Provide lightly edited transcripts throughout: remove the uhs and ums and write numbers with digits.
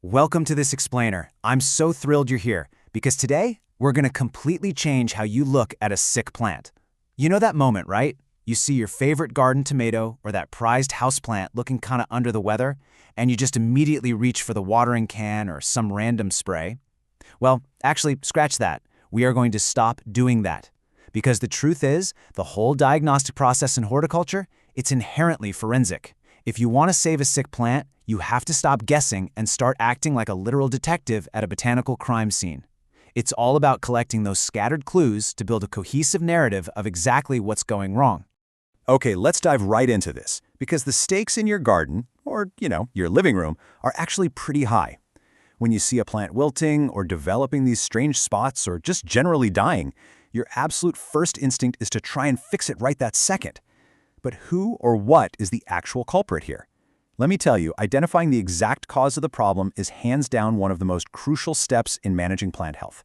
Welcome to this explainer. I'm so thrilled you're here because today we're going to completely change how you look at a sick plant. You know that moment, right? You see your favorite garden tomato or that prized houseplant looking kind of under the weather, and you just immediately reach for the watering can or some random spray. Well, actually, scratch that. We are going to stop doing that. Because the truth is, the whole diagnostic process in horticulture, it's inherently forensic. If you want to save a sick plant, you have to stop guessing and start acting like a literal detective at a botanical crime scene. It's all about collecting those scattered clues to build a cohesive narrative of exactly what's going wrong. Okay, let's dive right into this, because the stakes in your garden, or, your living room, are actually pretty high. When you see a plant wilting or developing these strange spots or just generally dying, your absolute first instinct is to try and fix it right that second. But who or what is the actual culprit here? Let me tell you, identifying the exact cause of the problem is hands down one of the most crucial steps in managing plant health.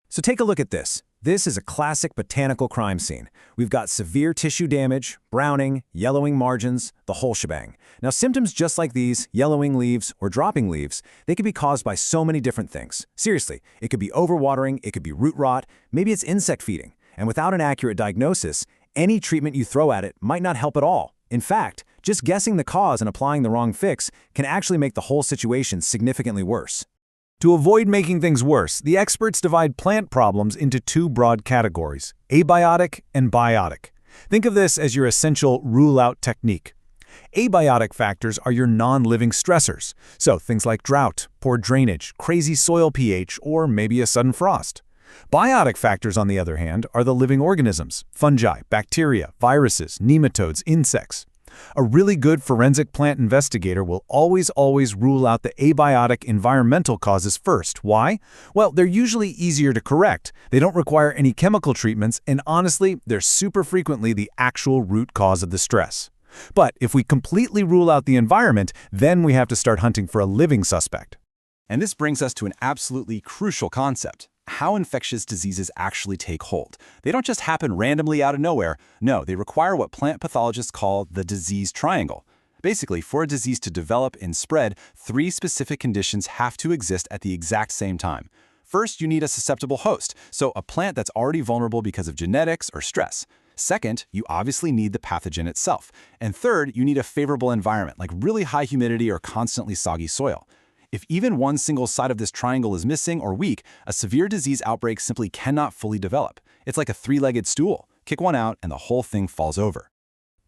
So take a look at this. This is a classic botanical crime scene. We've got severe tissue damage, browning, yellowing margins, the whole shebang. Now, symptoms just like these, yellowing leaves or dropping leaves, they can be caused by so many different things. Seriously, it could be overwatering, it could be root rot, maybe it's insect feeding. And without an accurate diagnosis, any treatment you throw at it might not help at all. In fact, just guessing the cause and applying the wrong fix can actually make the whole situation significantly worse. To avoid making things worse, the experts divide plant problems into two broad categories, abiotic and biotic. Think of this as your essential rule-out technique. Abiotic factors are your non-living stressors, so things like drought, poor drainage, crazy soil pH, or maybe a sudden frost. Biotic factors, on the other hand, are the living organisms, fungi, bacteria, viruses, nematodes, insects. A really good forensic plant investigator will always rule out the abiotic environmental causes first. Why? Well, they're usually easier to correct, they don't require any chemical treatments, and honestly, they're super frequently the actual root cause of the stress. But if we completely rule out the environment, then we have to start hunting for a living suspect. And this brings us to an absolutely crucial concept: how infectious diseases actually take hold. They don't just happen randomly out of nowhere. No, they require what plant pathologists call the disease triangle. Basically, for a disease to develop and spread, three specific conditions have to exist at the exact same time. First, you need a susceptible host, so a plant that's already vulnerable because of genetics or stress. Second, you obviously need the pathogen itself. And third, you need a favorable environment, like really high humidity or constantly soggy soil. If even one single side of this triangle is missing or weak, a severe disease outbreak simply cannot fully develop. It's like a three-legged stool. Kick one out and the whole thing falls over.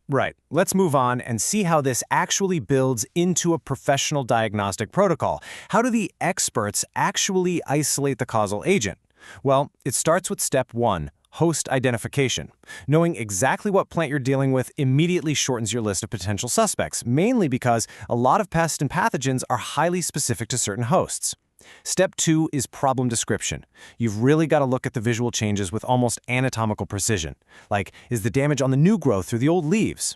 Right, let's move on and see how this actually builds into a professional diagnostic protocol. How do the experts actually isolate the causal agent? Well, it starts with step 1. Host identification. Knowing exactly what plant you're dealing with immediately shortens your list of potential suspects, mainly because a lot of pests and pathogens are highly specific to certain hosts. Step 2 is problem description. You've really got to look at the visual changes with almost anatomical precision. Like, is the damage on the new growth through the old leaves?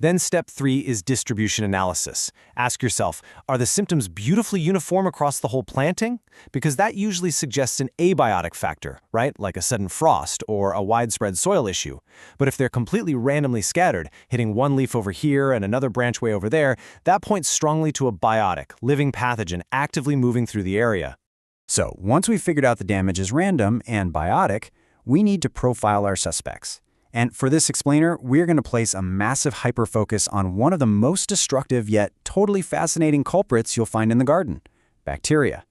Then step 3 is distribution analysis. Ask yourself, are the symptoms beautifully uniform across the whole planting? Because that usually suggests an abiotic factor, right? Like a sudden frost or a widespread soil issue. But if they're completely randomly scattered, hitting one leaf over here and another branch way over there, that points strongly to a biotic, living pathogen actively moving through the area. So, once we've figured out the damage is random and biotic, we need to profile our suspects. And for this explainer, we're going to place a massive hyper-focus on one of the most destructive yet totally fascinating culprits you'll find in the garden: bacteria.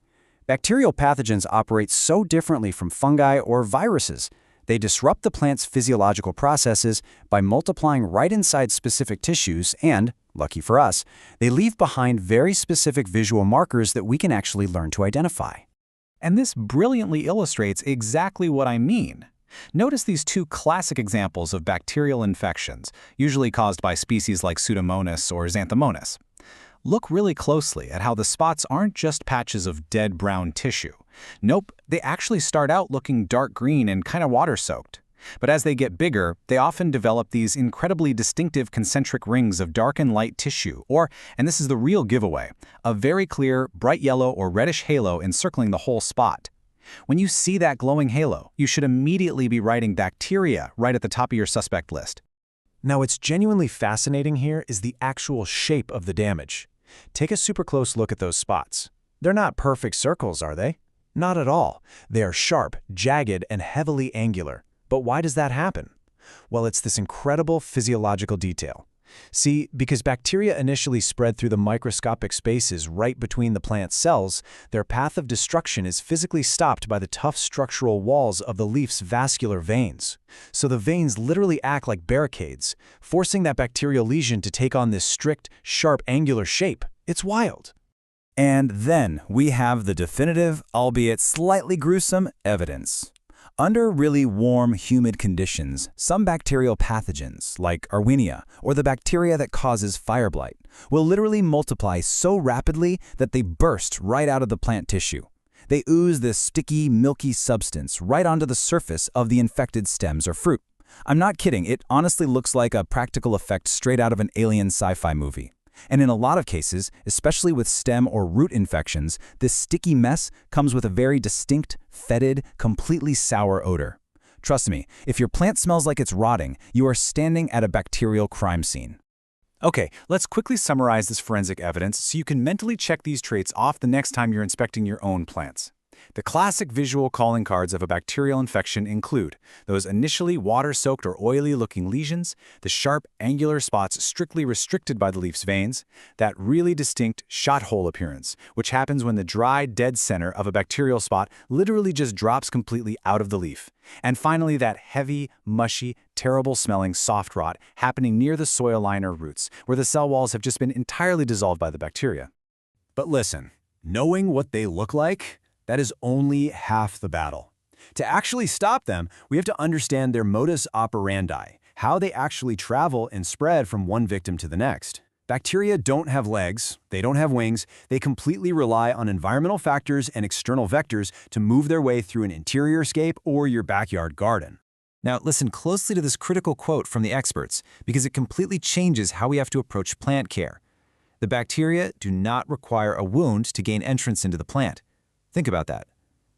Bacterial pathogens operate so differently from fungi or viruses. They disrupt the plant's physiological processes by multiplying right inside specific tissues and, lucky for us, they leave behind very specific visual markers that we can actually learn to identify. And this brilliantly illustrates exactly what I mean. Notice these two classic examples of bacterial infections, usually caused by species like Pseudomonas or Xanthomonas. Look really closely at how the spots aren't just patches of dead brown tissue. Nope, they actually start out looking dark green and kind of water-soaked. But as they get bigger, they often develop these incredibly distinctive concentric rings of dark and light tissue, or, and this is the real giveaway, a very clear, bright yellow or reddish halo encircling the whole spot. When you see that glowing halo, you should immediately be writing bacteria right at the top of your suspect list. Now, what's genuinely fascinating here is the actual shape of the damage. Take a super close look at those spots. They're not perfect circles, are they? Not at all. They are sharp, jagged, and heavily angular. But why does that happen? Well, it's this incredible physiological detail. See, because bacteria initially spread through the microscopic spaces right between the plant cells, their path of destruction is physically stopped by the tough structural walls of the leaf's vascular veins. So the veins literally act like barricades, forcing that bacterial lesion to take on this strict, sharp, angular shape. It's wild. And then we have the definitive, albeit slightly gruesome, evidence. Under really warm, humid conditions, some bacterial pathogens, like Arwenia, or the bacteria that causes fire blight, will literally multiply so rapidly that they burst right out of the plant tissue. They ooze this sticky, milky substance right onto the surface of the infected stems or fruit. I'm not kidding, it honestly looks like a practical effect straight out of an alien sci-fi movie. And in a lot of cases, especially with stem or root infections, this sticky mess comes with a very distinct, fetid, completely sour odor. Trust me, if your plant smells like it's rotting, you are standing at a bacterial crime scene. Okay, let's quickly summarize this forensic evidence so you can mentally check these traits off the next time you're inspecting your own plants. The classic visual calling cards of a bacterial infection include those initially water-soaked or oily-looking lesions, the sharp, angular spots strictly restricted by the leaf's veins, that really distinct shot hole appearance, which happens when the dry, dead center of a bacterial spot literally just drops completely out of the leaf, and finally that heavy, mushy, terrible-smelling soft rot happening near the soil line or roots, where the cell walls have just been entirely dissolved by the bacteria. But listen, knowing what they look like, that is only half the battle. To actually stop them, we have to understand their modus operandi, how they actually travel and spread from one victim to the next. Bacteria don't have legs, they don't have wings, they completely rely on environmental factors and external vectors to move their way through an interior scape or your backyard garden. Now, listen closely to this critical quote from the experts, because it completely changes how we have to approach plant care. The bacteria do not require a wound to gain entrance into the plant. Think about that.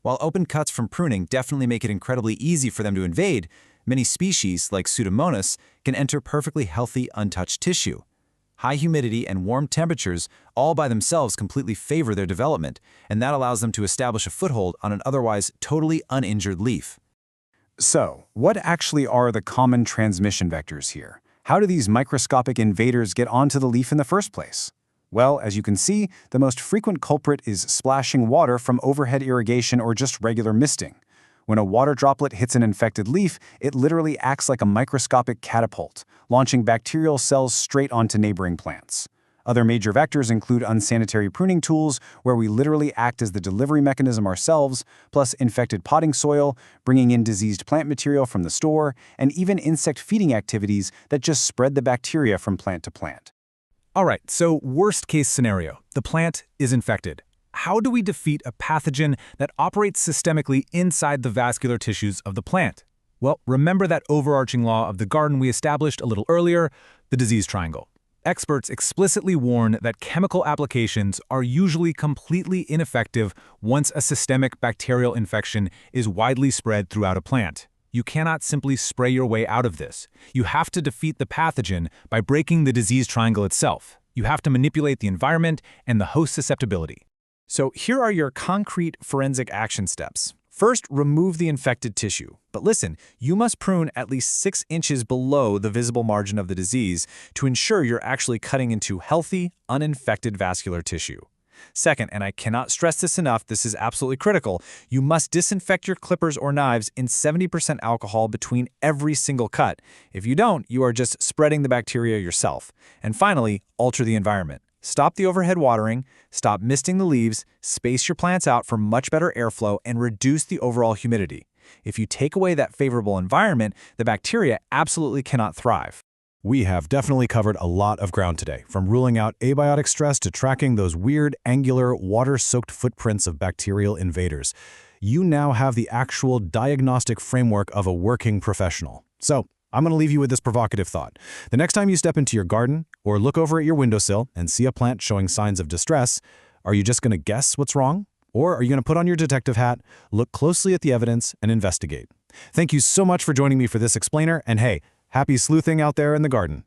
While open cuts from pruning definitely make it incredibly easy for them to invade, many species, like Pseudomonas, can enter perfectly healthy, untouched tissue. High humidity and warm temperatures all by themselves completely favor their development, and that allows them to establish a foothold on an otherwise totally uninjured leaf. So, what actually are the common transmission vectors here? How do these microscopic invaders get onto the leaf in the first place? Well, as you can see, the most frequent culprit is splashing water from overhead irrigation or just regular misting. When a water droplet hits an infected leaf, it literally acts like a microscopic catapult, launching bacterial cells straight onto neighboring plants. Other major vectors include unsanitary pruning tools, where we literally act as the delivery mechanism ourselves, plus infected potting soil, bringing in diseased plant material from the store, and even insect feeding activities that just spread the bacteria from plant to plant. All right, so worst case scenario, the plant is infected. How do we defeat a pathogen that operates systemically inside the vascular tissues of the plant? Well, remember that overarching law of the garden we established a little earlier, the disease triangle. Experts explicitly warn that chemical applications are usually completely ineffective once a systemic bacterial infection is widely spread throughout a plant. You cannot simply spray your way out of this. You have to defeat the pathogen by breaking the disease triangle itself. You have to manipulate the environment and the host susceptibility. So here are your concrete forensic action steps. First, remove the infected tissue. But listen, you must prune at least 6 inches below the visible margin of the disease to ensure you're actually cutting into healthy, uninfected vascular tissue. Second, and I cannot stress this enough, this is absolutely critical, you must disinfect your clippers or knives in 70% alcohol between every single cut. If you don't, you are just spreading the bacteria yourself. And finally, alter the environment. Stop the overhead watering, stop misting the leaves, space your plants out for much better airflow, and reduce the overall humidity. If you take away that favorable environment, the bacteria absolutely cannot thrive. We have definitely covered a lot of ground today, from ruling out abiotic stress to tracking those weird, angular, water-soaked footprints of bacterial invaders. You now have the actual diagnostic framework of a working professional. So, I'm going to leave you with this provocative thought. The next time you step into your garden or look over at your windowsill and see a plant showing signs of distress, are you just going to guess what's wrong? Or are you going to put on your detective hat, look closely at the evidence, and investigate? Thank you so much for joining me for this explainer, and hey, happy sleuthing out there in the garden.